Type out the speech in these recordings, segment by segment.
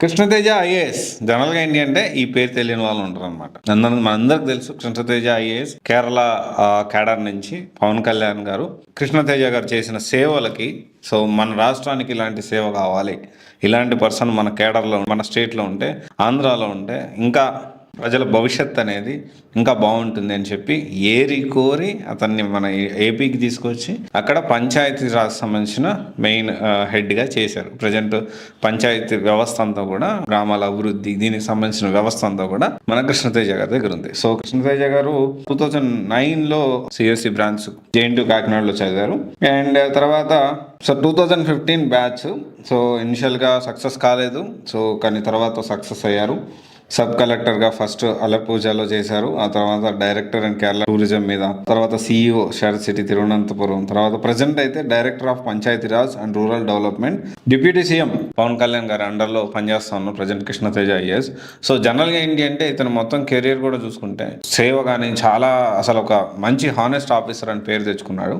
Krishna Teja IAS జనరల్గా ఏంటి అంటే ఈ పేరు తెలియని వాళ్ళు ఉంటారు అనమాట. మనందరికి తెలుసు కృష్ణతేజ ఐఏఎస్ కేరళ క్యాడర్ నుంచి పవన్ కళ్యాణ్ గారు కృష్ణతేజ గారు చేసిన సేవలకి సో మన రాష్ట్రానికి ఇలాంటి సేవ కావాలి, ఇలాంటి పర్సన్ మన కేడర్లో మన స్టేట్లో ఉంటే ఆంధ్రాలో ఉంటే ఇంకా ప్రజల భవిష్యత్ అనేది ఇంకా బాగుంటుంది అని చెప్పి ఏరి కోరి అతన్ని మన ఏపీకి తీసుకొచ్చి అక్కడ పంచాయతీ రాజ్ సంబంధించిన మెయిన్ హెడ్గా చేశారు. ప్రజెంట్ పంచాయతీ వ్యవస్థ అంతా కూడా గ్రామాల అభివృద్ధి దీనికి సంబంధించిన వ్యవస్థ అంతా కూడా మన కృష్ణతేజ గారి దగ్గర ఉంది. సో కృష్ణతేజ గారు 2009లో సిఎస్సి బ్రాంచ్ జేఎన్టీయూ కాకినాడలో చదివారు. అండ్ తర్వాత సో 2015 బ్యాచ్. సో ఇనిషియల్గా సక్సెస్ కాలేదు, సో కానీ తర్వాత సక్సెస్ అయ్యారు. సబ్ కలెక్టర్గా ఫస్ట్ అలపూజాలో చేశారు, ఆ తర్వాత డైరెక్టర్ అండ్ కేరళ టూరిజం మీద, తర్వాత సిఇఓ షార్ట్ సిటీ తిరువనంతపురం, తర్వాత ప్రజెంట్ అయితే director of Panchayati Raj and rural development deputy CM Pawan Kalyan గారి అండర్లో పనిచేస్తా ఉన్నారు ప్రజెంట్ కృష్ణతేజ ఐఏఎస్. సో జనరల్గా ఏంటి అంటే ఇతను మొత్తం కెరీర్ కూడా చూసుకుంటే సేవ కానీ చాలా అసలు ఒక మంచి హానెస్ట్ ఆఫీసర్ అని పేరు తెచ్చుకున్నాడు.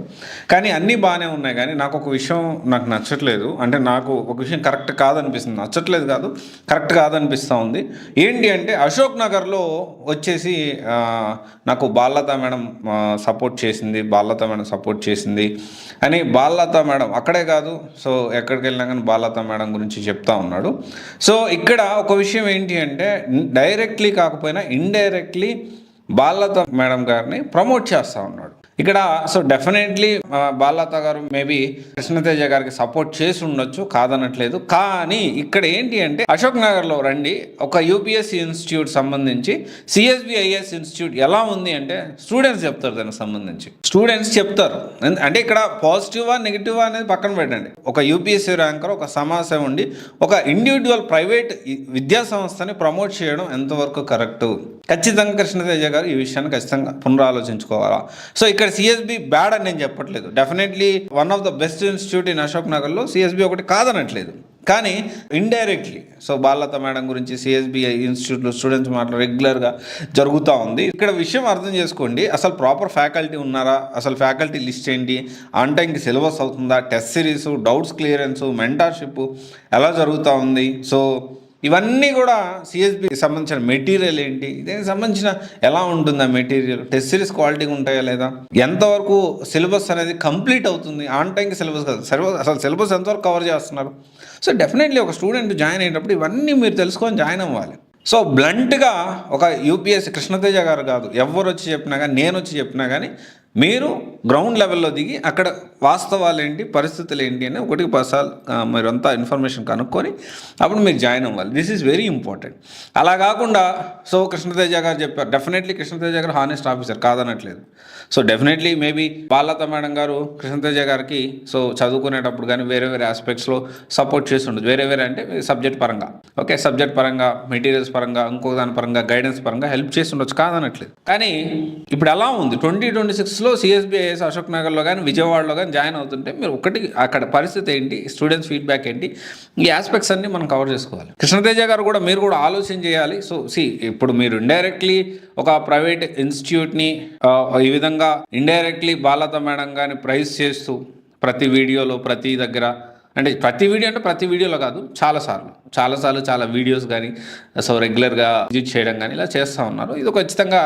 కానీ అన్నీ బాగానే ఉన్నాయి, కానీ నాకు ఒక విషయం నాకు నచ్చట్లేదు, అంటే నాకు ఒక విషయం కరెక్ట్ కాదనిపిస్తుంది. నచ్చట్లేదు కాదు, కరెక్ట్ కాదనిపిస్తూ ఉంది. ఏంటి అంటే అశోక్ నగర్లో వచ్చేసి నాకు బాలలత మేడం సపోర్ట్ చేసింది అని బాలలత మేడం అక్కడే కాదు, సో ఎక్కడికి వెళ్ళినా కానీ బాలలత మేడం గురించి చెప్తా ఉన్నాడు. సో ఇక్కడ ఒక విషయం ఏంటి అంటే డైరెక్ట్లీ కాకపోయినా ఇండైరెక్ట్లీ బాలలత మేడం గారిని ప్రమోట్ చేస్తూ ఉన్నాడు ఇక్కడ. సో డెఫినెట్లీ బాలలత గారు మేబీ కృష్ణతేజ గారికి సపోర్ట్ చేసి ఉండొచ్చు, కాదనట్లేదు. కానీ ఇక్కడ ఏంటి అంటే అశోక్ నగర్లో రండి, ఒక యూపీఎస్సీ ఇన్స్టిట్యూట్ సంబంధించి సిఎస్బిఐఎస్ ఇన్స్టిట్యూట్ ఎలా ఉంది అంటే స్టూడెంట్స్ చెప్తారు, దానికి సంబంధించి స్టూడెంట్స్ చెప్తారు. అంటే ఇక్కడ పాజిటివా నెగిటివా అనేది పక్కన పెట్టండి. ఒక యూపీఎస్సీ ర్యాంకర్ ఒక సమాజం ఉండి ఒక ఇండివిజువల్ ప్రైవేట్ విద్యా సంస్థని ప్రమోట్ చేయడం ఎంతవరకు కరెక్టు? ఖచ్చితంగా కృష్ణతేజ గారు ఈ విషయాన్ని ఖచ్చితంగా పునరాలోచించుకోవాలా. సో ఇక్కడ సిఎస్బి బ్యాడ్ అని నేను చెప్పట్లేదు, definitely one of the best institute in Ashok నగర్లో సిఎస్బి ఒకటి కాదనట్లేదు. కానీ ఇండైరెక్ట్లీ సో బాలలత మేడం గురించి సిఎస్బిఐ ఇన్స్టిట్యూట్లో స్టూడెంట్స్ మాటలు రెగ్యులర్గా జరుగుతూ ఉంది. ఇక్కడ విషయం అర్థం చేసుకోండి, అసలు ప్రాపర్ ఫ్యాకల్టీ ఉన్నారా, అసలు ఫ్యాకల్టీ లిస్ట్ ఏంటి, ఆన్ టైంకి సిలబస్ అవుతుందా, test series, doubts clearance, mentorship ఎలా జరుగుతూ ఉంది, సో ఇవన్నీ కూడా సిఎస్బికి సంబంధించిన మెటీరియల్ ఏంటి, దీనికి సంబంధించిన ఎలా ఉంటుంది ఆ మెటీరియల్, టెస్ట్ సిరీస్ క్వాలిటీగా ఉంటాయా లేదా, ఎంతవరకు సిలబస్ అనేది కంప్లీట్ అవుతుంది, ఆన్ టైంకి సిలబస్ కాదు అసలు సిలబస్ ఎంతవరకు కవర్ చేస్తున్నారు. సో డెఫినెట్లీ ఒక స్టూడెంట్ జాయిన్ అయ్యేటప్పుడు ఇవన్నీ మీరు తెలుసుకొని జాయిన్ అవ్వాలి. సో బ్లంట్గా ఒక యూపీఎస్సీ కృష్ణతేజ గారు కాదు, ఎవరు వచ్చి చెప్పినా కానీ, నేను వచ్చి చెప్పినా కానీ మీరు గ్రౌండ్ లెవెల్లో దిగి అక్కడ వాస్తవాలు ఏంటి, పరిస్థితులు ఏంటి అని ఒకటికి పసాలు మీరంతా ఇన్ఫర్మేషన్ కనుక్కొని అప్పుడు మీరు జాయిన్ అవ్వాలి. This is very important. అలా కాకుండా సో కృష్ణతేజ గారు చెప్పారు, డెఫినెట్లీ కృష్ణతేజ గారు హానెస్ట్ ఆఫీసర్ కాదనట్లేదు. So definitely maybe Balalatha madam గారు కృష్ణతేజ గారికి సో చదువుకునేటప్పుడు కానీ వేరే వేరే ఆస్పెక్ట్స్లో సపోర్ట్ చేసి ఉండదు. వేరే అంటే సబ్జెక్ట్ పరంగా, ఓకే, సబ్జెక్ట్ పరంగా, మెటీరియల్స్ పరంగా, ఇంకో దాని పరంగా, గైడెన్స్ పరంగా హెల్ప్ చేసి ఉండొచ్చు, కాదనట్లేదు. కానీ ఇప్పుడు ఎలా ఉంది 2026లో సిఎస్బిఐఎస్ అశోక్ నగర్లో కానీ విజయవాడలో కానీ జాయిన్ అవుతుంటే మీరు ఒకటి అక్కడ పరిస్థితి ఏంటి, స్టూడెంట్స్ ఫీడ్బ్యాక్ ఏంటి, ఈ ఆస్పెక్ట్స్ అన్ని మనం కవర్ చేసుకోవాలి. కృష్ణతేజ గారు కూడా మీరు కూడా ఆలోచన చేయాలి. సో ఇప్పుడు మీరు ఇండైరెక్ట్లీ ఒక ప్రైవేట్ ఇన్స్టిట్యూట్ని ఈ విధంగా ఇండైరెక్ట్లీ బాలలత మేడం కానీ ప్రైజ్ చేస్తూ ప్రతి వీడియోలో ప్రతి దగ్గర, అంటే ప్రతి వీడియోలో కాదు, చాలాసార్లు చాలా వీడియోస్ కానీ సో రెగ్యులర్గా విజిట్ చేయడం కానీ ఇలా చేస్తూ ఉన్నారు. ఇది ఖచ్చితంగా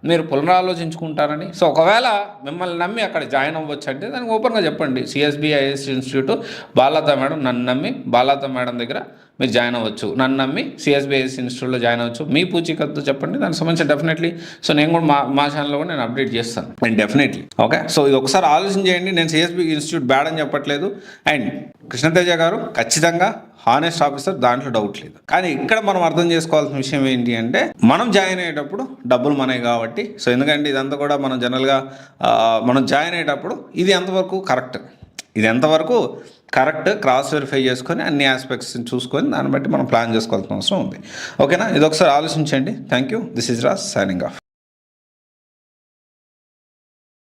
మీరు పునరాలోచించుకుంటారని. సో ఒకవేళ మిమ్మల్ని నమ్మి అక్కడ జాయిన్ అవ్వచ్చు అంటే దానికి ఓపెన్గా చెప్పండి, సిఎస్బిఐఎస్ ఇన్స్టిట్యూట్ బాలలత మేడం నన్ను నమ్మి బాలలత మేడం దగ్గర మీరు జాయిన్ అవ్వచ్చు, నన్ను నమ్మి సిఎస్బిఐఎస్ ఇన్స్టిట్యూట్లో జాయిన్ అవ్వచ్చు, మీ పూచీకత్తు చెప్పండి, దానికి సంబంధించి డెఫినెట్లీ సో నేను కూడా మా ఛానల్లో కూడా నేను అప్డేట్ చేస్తాను అండ్ డెఫినెట్లీ. ఓకే, సో ఇది ఒకసారి ఆలోచన చేయండి. నేను సిఎస్బి ఇన్స్టిట్యూట్ బ్యాడ్ అని చెప్పట్లేదు, అండ్ కృష్ణతేజ గారు ఖచ్చితంగా హానెస్ట్ ఆఫీసర్, దాంట్లో డౌట్ లేదు. కానీ ఇక్కడ మనం అర్థం చేసుకోవాల్సిన విషయం ఏంటి అంటే మనం జాయిన్ అయ్యేటప్పుడు డబ్బులు మనవి కాబట్టి, సో ఎందుకంటే ఇదంతా కూడా మనం జనరల్గా మనం జాయిన్ అయ్యేటప్పుడు ఇది ఎంతవరకు కరెక్ట్ క్రాస్ వెరిఫై చేసుకొని అన్ని ఆస్పెక్ట్స్ని చూసుకొని దాన్ని బట్టి మనం ప్లాన్ చేసుకోవాల్సిన అవసరం ఉంది. ఓకేనా, ఇది ఒకసారి ఆలోచించండి. Thank you. This is Raj signing off.